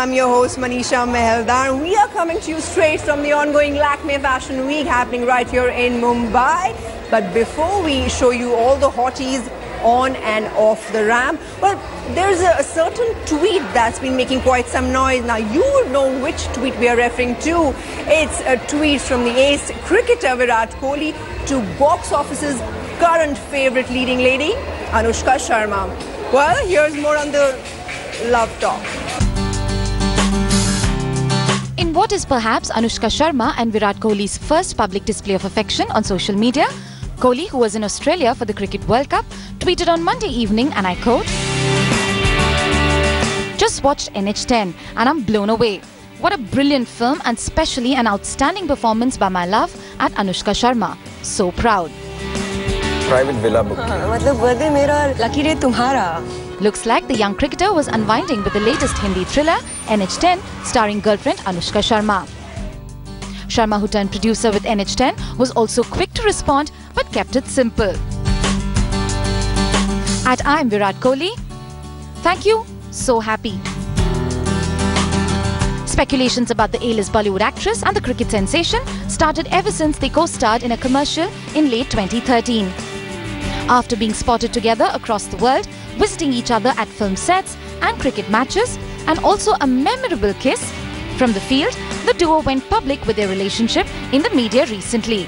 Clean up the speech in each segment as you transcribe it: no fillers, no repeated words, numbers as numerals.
I'm your host Manisha Meheldar, and we are coming to you straight from the ongoing Lakme Fashion Week happening right here in Mumbai. But before we show you all the hotties on and off the ramp, well, there's a certain tweet that's been making quite some noise. Now, you would know which tweet we are referring to. It's a tweet from the ace cricketer Virat Kohli to box office's current favourite leading lady, Anushka Sharma. Well, here's more on the love talk. In what is perhaps Anushka Sharma and Virat Kohli's first public display of affection on social media, Kohli, who was in Australia for the Cricket World Cup, tweeted on Monday evening, and I quote, "Just watched NH10 and I'm blown away. What a brilliant film and especially an outstanding performance by my love at Anushka Sharma. So proud." Private villa book. मतलब birthday मेरा और lucky day तुम्हारा. Looks like the young cricketer was unwinding with the latest Hindi thriller, NH10, starring girlfriend Anushka Sharma. Sharma, who turned producer with NH10, was also quick to respond but kept it simple. At I'm Virat Kohli, thank you, so happy. Speculations about the A-list Bollywood actress and the cricket sensation started ever since they co-starred in a commercial in late 2013. After being spotted together across the world, visiting each other at film sets and cricket matches, and also a memorable kiss from the field, the duo went public with their relationship in the media recently.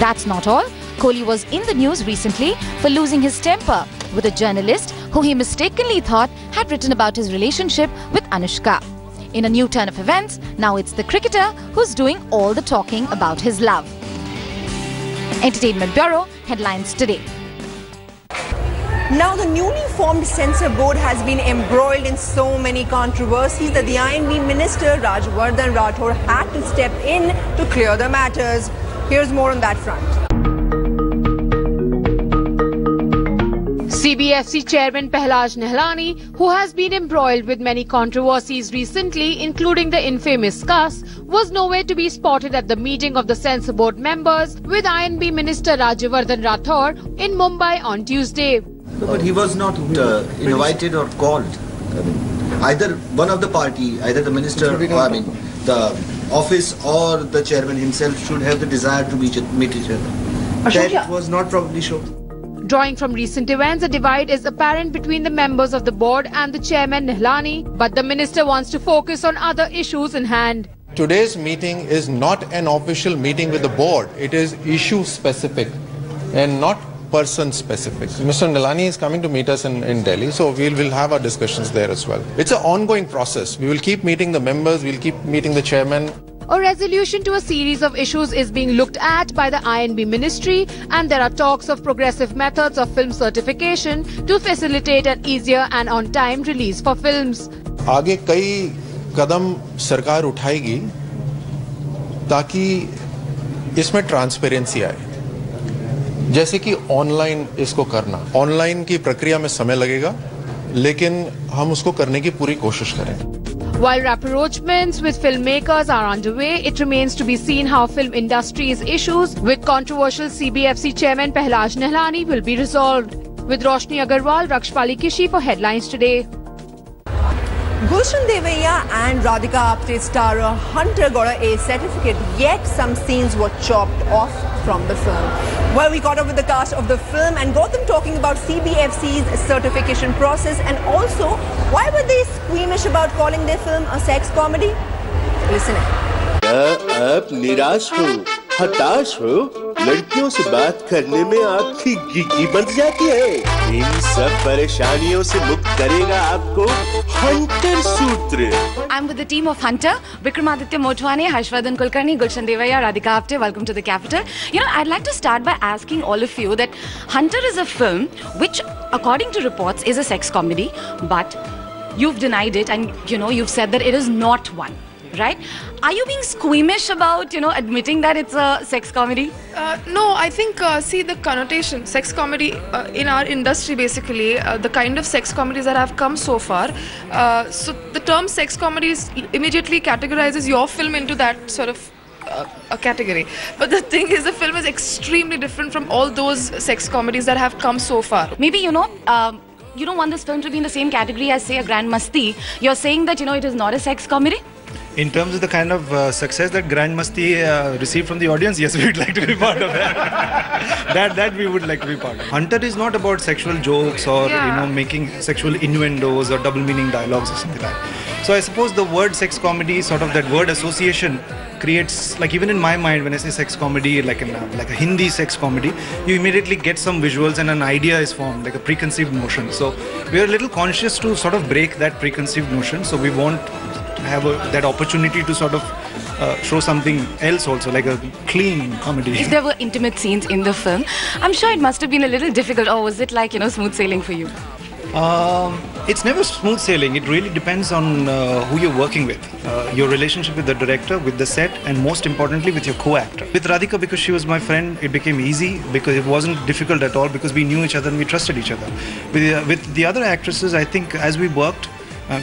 That's not all. Kohli was in the news recently for losing his temper with a journalist who he mistakenly thought had written about his relationship with Anushka. In a new turn of events, now it's the cricketer who's doing all the talking about his love. Entertainment Bureau headlines today. Now, the newly formed censor board has been embroiled in so many controversies that the INB Minister Rajyavardhan Rathore had to step in to clear the matters. Here's more on that front. CBFC Chairman Prahlad Nihalani, who has been embroiled with many controversies recently, including the infamous cuss, was nowhere to be spotted at the meeting of the censor board members with INB Minister Rajyavardhan Rathore in Mumbai on Tuesday. No, but he was not invited or called. Either one of the party, either the minister, or, the office or the chairman himself should have the desire to meet each other. That was not probably shown. Drawing from recent events, a divide is apparent between the members of the board and the chairman Nihalani, but the minister wants to focus on other issues in hand. Today's meeting is not an official meeting with the board. It is issue specific and not person specific. Mr. Nihalani is coming to meet us in Delhi, so we will have our discussions there as well. It's an ongoing process. We will keep meeting the members, we'll keep meeting the chairman. A resolution to a series of issues is being looked at by the INB ministry, and there are talks of progressive methods of film certification to facilitate an easier and on-time release for films. आगे कई कदम सरकार उठाएगी ताकि इसमें transparency आए, जैसे कि online इसको करना. ऑनलाइन की प्रक्रिया में समय लगेगा, लेकिन हम उसको करने की पूरी कोशिश करें. While rapprochements with filmmakers are underway, it remains to be seen how film industry's issues with controversial CBFC chairman Prahlad Nihalani will be resolved. With Roshni Agarwal, Rakshpali Kishi for Headlines Today. Gulshan Devaiya and Radhika Apte starrer Hunter got an A certificate, yet some scenes were chopped off from the film. Well, we caught up with the cast of the film and got them talking about CBFC's certification process, and also why were they squeamish about calling their film a sex comedy? Listen in. आप निराश हो, हताश हो, लड़कियों से बात करने में आपकी गिगी बन जाती है। इन सब परेशानियों से मुक्त करेगा आपको हंटर सूत्र। I'm with the team of Hunter, Vikramaditya Motwane, Harshvardhan Kulkarni, Gulshan Devaiya, Radhika Apte. Welcome to the capital. You know, I'd like to start by asking all of you that Hunter is a film which, according to reports, is a sex comedy, but you've denied it and, you've said that it is not one. Right? Are you being squeamish about, admitting that it's a sex comedy? No, I think, see the connotation, sex comedy in our industry basically, the kind of sex comedies that have come so far. So the term sex comedies immediately categorizes your film into that sort of a category. But the thing is, the film is extremely different from all those sex comedies that have come so far. Maybe, you don't want this film to be in the same category as, say, a Grand Masti. You're saying that, it is not a sex comedy? In terms of the kind of success that Grand Masti received from the audience, yes, we would like to be part of that. that we would like to be part of. Hunter is not about sexual jokes or making sexual innuendos or double meaning dialogues or something like that. So I suppose the word sex comedy, sort of that word association, creates, like, even in my mind when I say sex comedy, like a Hindi sex comedy, you immediately get some visuals and an idea is formed, like a preconceived notion. So we are a little conscious to sort of break that preconceived notion. So we want have that opportunity to sort of show something else also, like a clean comedy. If there were intimate scenes in the film, I'm sure it must have been a little difficult, or was it like, smooth sailing for you? It's never smooth sailing. It really depends on who you're working with, your relationship with the director, with the set, and most importantly with your co-actor. With Radhika, because she was my friend, it became easy because it wasn't difficult at all because we knew each other and we trusted each other. With the other actresses, I think as we worked,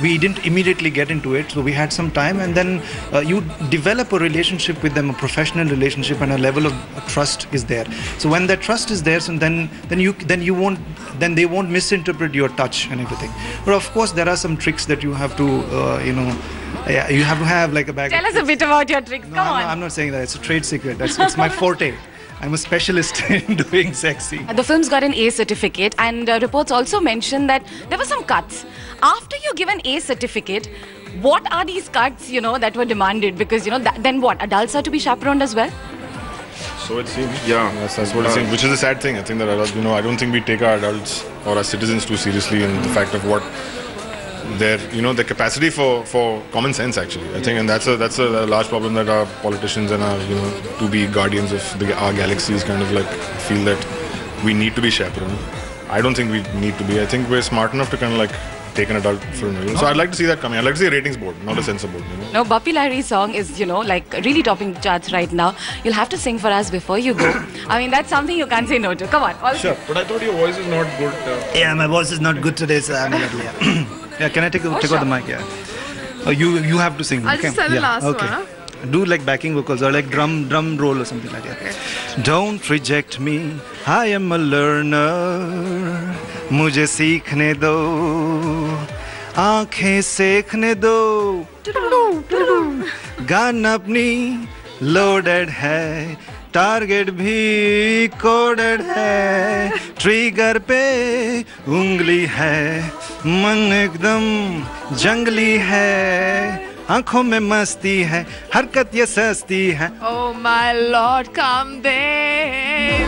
we didn't immediately get into it, so we had some time, and then you develop a relationship with them, a professional relationship, and a level of trust is there. So when that trust is there, so then they won't misinterpret your touch and everything. But of course, there are some tricks that you have to, you have to have like a bag. Tell us a bit about your tricks. Come on. I'm not saying that. It's a trade secret. It's my forte. I'm a specialist in doing sexy. The film's got an A certificate, and reports also mention that there were some cuts. After you give an A certificate, what are these cuts, that were demanded? Because, then what? Adults are to be chaperoned as well? So it seems, yeah, that's what it seems, which is a sad thing. I think that, I don't think we take our adults or our citizens too seriously in the fact of what their capacity for common sense, actually. I think, and that's a large problem that our politicians and our to be guardians of our galaxies kind of like feel that we need to be chaperoned. I don't think we need to be. I think we're smart enough to kind of like take an adult film. So I'd like to see that coming. I'd like to see a ratings board, not a censor board. No, Bappi Lahiri's song is like really topping the charts right now. You'll have to sing for us before you go. I mean, that's something you can't say no to. Come on. Sure. But I thought your voice is not good. Yeah, my voice is not good today, so I'm a little. Yeah, can I take out the mic? Yeah. You have to sing. I'll just tell the last one. Huh? Do like backing vocals or like drum roll or something like that. Okay. Don't reject me. I am a learner. मुझे सीखने दो. आँखें सेखने दो. Gun अपनी loaded है. Target भी coded है. Trigger पे उंगली है. मन एकदम जंगली है. आंखों में मस्ती है. हरकत ये सस्ती है. Oh my lord, come there.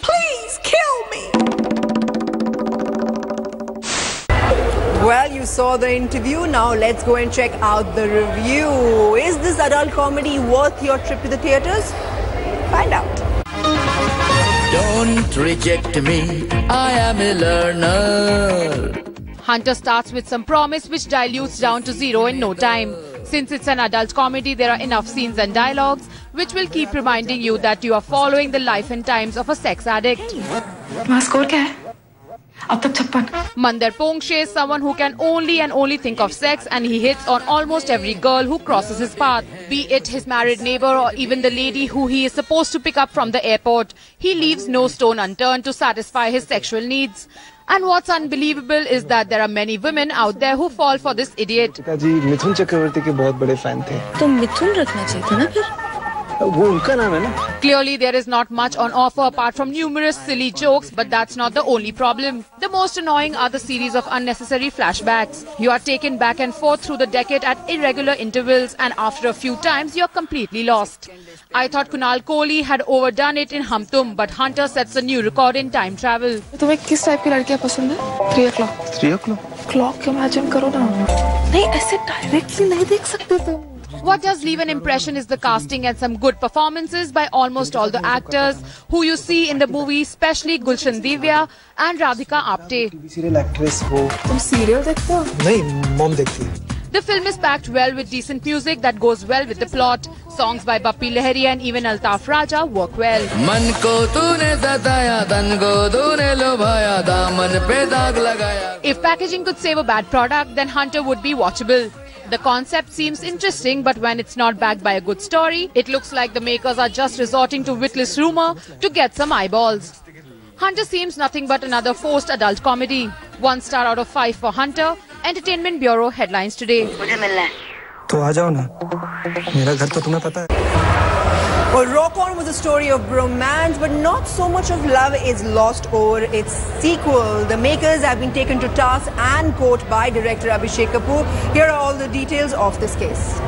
Please kill me. Well, you saw the interview. Now let's go and check out the review. Is this adult comedy worth your trip to the theatres? Find out. Don't reject me, I am a learner. Hunter starts with some promise which dilutes down to zero in no time. Since it's an adult comedy, there are enough scenes and dialogues which will keep reminding you that you are following the life and times of a sex addict. Mandar Pongshe is someone who can only think of sex, and he hits on almost every girl who crosses his path. Be it his married neighbor or even the lady who he is supposed to pick up from the airport, he leaves no stone unturned to satisfy his sexual needs. And what's unbelievable is that there are many women out there who fall for this idiot. पिताजी मिथुन चक्रवर्ती के बहुत बड़े fan थे. तो मिथुन रखना चाहिए था ना फिर? वो उनका नाम है ना. Clearly there is not much on offer apart from numerous silly jokes, but that's not the only problem. The most annoying are the series of unnecessary flashbacks. You are taken back and forth through the decade at irregular intervals, and after a few times you're completely lost. I thought Kunal Kohli had overdone it in Hum Tum, but Hunter sets a new record in time travel. तुम्हें किस type की लड़कियां पसंद है? 3 o'clock. 3 o'clock. Clock imagine करो ना. नहीं ऐसे डायरेक्टली नहीं देख सकते तुम. What does leave an impression is the casting and some good performances by almost all the actors who you see in the movie, especially Gulshan Divya and Radhika Apte. Serial actress हो. तुम serial देखते हो? नहीं, mom देखती है. The film is packed well with decent music that goes well with the plot. Songs by Bappi Lahiri and even Altaf Raja work well. मन को तूने सताया, तन को तूने लुभाया, दामन पे दाग लगाया. If packaging could save a bad product, then Hunter would be watchable. The concept seems interesting, but when it's not backed by a good story, it looks like the makers are just resorting to witless rumor to get some eyeballs. Hunter seems nothing but another forced adult comedy. 1 star out of 5 for Hunter. Entertainment Bureau headlines today. तो आ जाओ ना, मेरा घर तो तुम्हें पता है. Well, Rock On was a story of bromance, but not so much of love is lost over its sequel. The makers have been taken to task and court by director Abhishek Kapoor. Here are all the details of this case.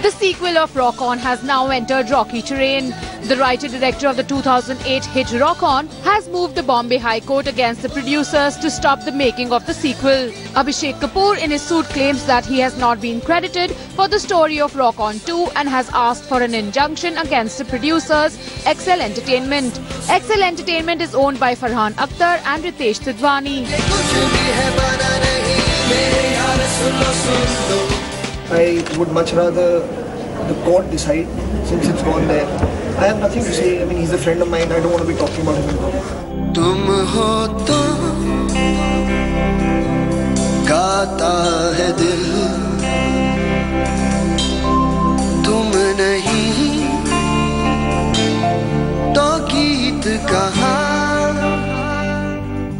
The sequel of Rock On has now entered rocky terrain. The writer-director of the 2008 hit Rock On has moved the Bombay High Court against the producers to stop the making of the sequel. Abhishek Kapoor in his suit claims that he has not been credited for the story of Rock On 2 and has asked for an injunction against the producers, Excel Entertainment. Excel Entertainment is owned by Farhan Akhtar and Ritesh Sidhwani. I would much rather the court decide, since it's gone there. I have nothing to say. I mean, he's a friend of mine. I don't want to be talking about him. तुम हो तो गाता है दिल, तुम नहीं तो गीत कहाँ.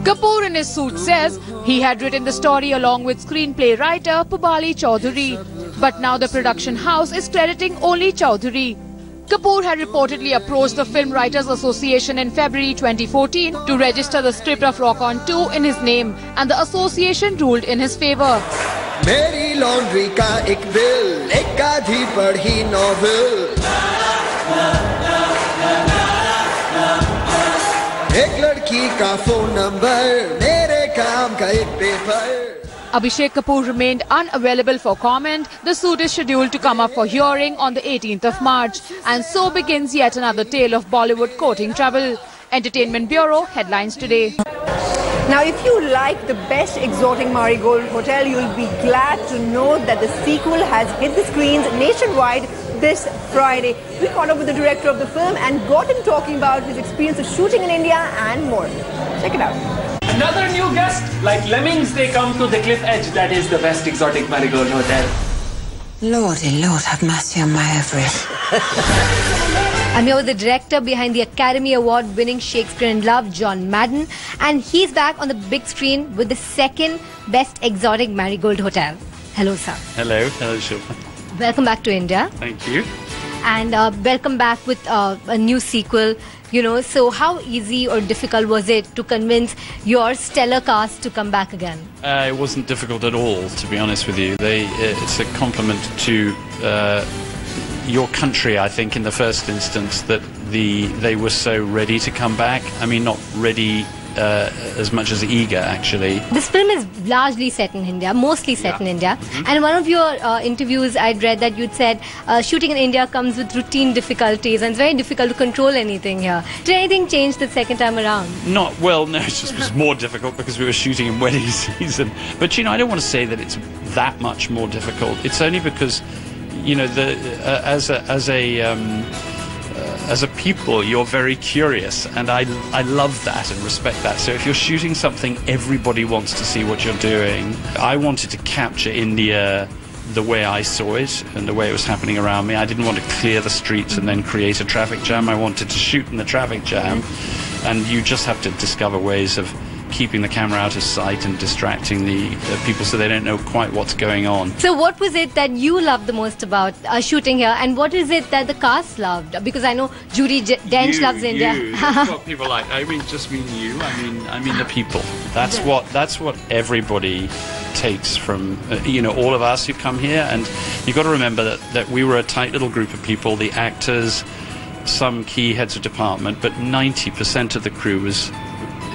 Kapoor in his suit says he had written the story along with screenplay writer Pubali Chaudhary. But now the production house is crediting only Chaudhary. Kapoor had reportedly approached the Film Writers Association in February 2014 to register the script of Rock On 2 in his name, and the association ruled in his favour. मेरी laundry का एक bill, एक आधी पढ़ी novel, एक लड़की का phone number, मेरे काम का एक paper. Abhishek Kapoor remained unavailable for comment. The suit is scheduled to come up for hearing on the 18th of March. And so begins yet another tale of Bollywood courting trouble. Entertainment Bureau headlines today. Now, if you like the best exotic Marigold Hotel, you'll be glad to know that the sequel has hit the screens nationwide this Friday. We caught up with the director of the film and got him talking about his experience of shooting in India and more. Check it out. Another new guest, like lemmings, they come to the cliff edge. That is the best exotic Marigold Hotel. Lordy Lord, have mercy on my Everest. I'm here with the director behind the Academy Award winning Shakespeare in Love, John Madden, and he's back on the big screen with the second best exotic Marigold Hotel. Hello, sir. Hello, Shilpa. Welcome back to India. Thank you. And welcome back with a new sequel. You know, so how easy or difficult was it to convince your stellar cast to come back again? It wasn't difficult at all, to be honest with you. It's a compliment to your country, I think, in the first instance, that they were so ready to come back. I mean, not ready as much as eager, actually. This film is largely set in India, mostly set in India. And in one of your interviews, I'd read that you'd said shooting in India comes with routine difficulties and it's very difficult to control anything here. Did anything change the second time around? No, it just was more difficult because we were shooting in wedding season. But, you know, I don't want to say that it's that much more difficult. It's only because, you know, as a people, you're very curious, and I love that and respect that. So if you're shooting something, everybody wants to see what you're doing. I wanted to capture India the way I saw it and the way it was happening around me. I didn't want to clear the streets and then create a traffic jam. I wanted to shoot in the traffic jam, and you just have to discover ways of keeping the camera out of sight and distracting the people so they don't know quite what's going on. So what was it that you loved the most about shooting here, and what is it that the cast loved? Because I know Judi Dench loves India. That's what people like. I mean, just mean you. I mean the people. That's what everybody takes from you know, all of us who come here. And you've got to remember that we were a tight little group of people, the actors, some key heads of department, but 90% of the crew was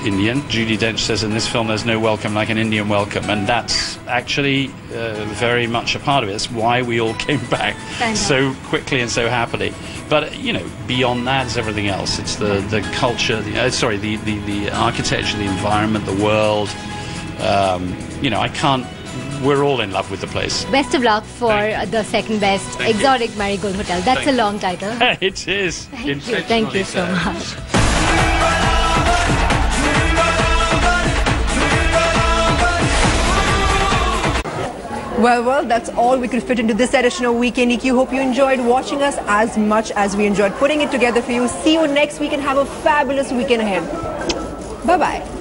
Indian. Judi Dench says in this film there's no welcome like an Indian welcome, and that's actually very much a part of it. It's why we all came back so quickly and so happily. But you know, beyond that is everything else. It's the culture, the architecture, the environment, the world. You know, I can't we're all in love with the place. Best of luck for the second best exotic Marigold Hotel. That's a long title. It is. Thank you so much. Well, that's all we could fit into this edition of Weekend EQ. Hope you enjoyed watching us as much as we enjoyed putting it together for you. See you next week and have a fabulous weekend ahead. Bye-bye.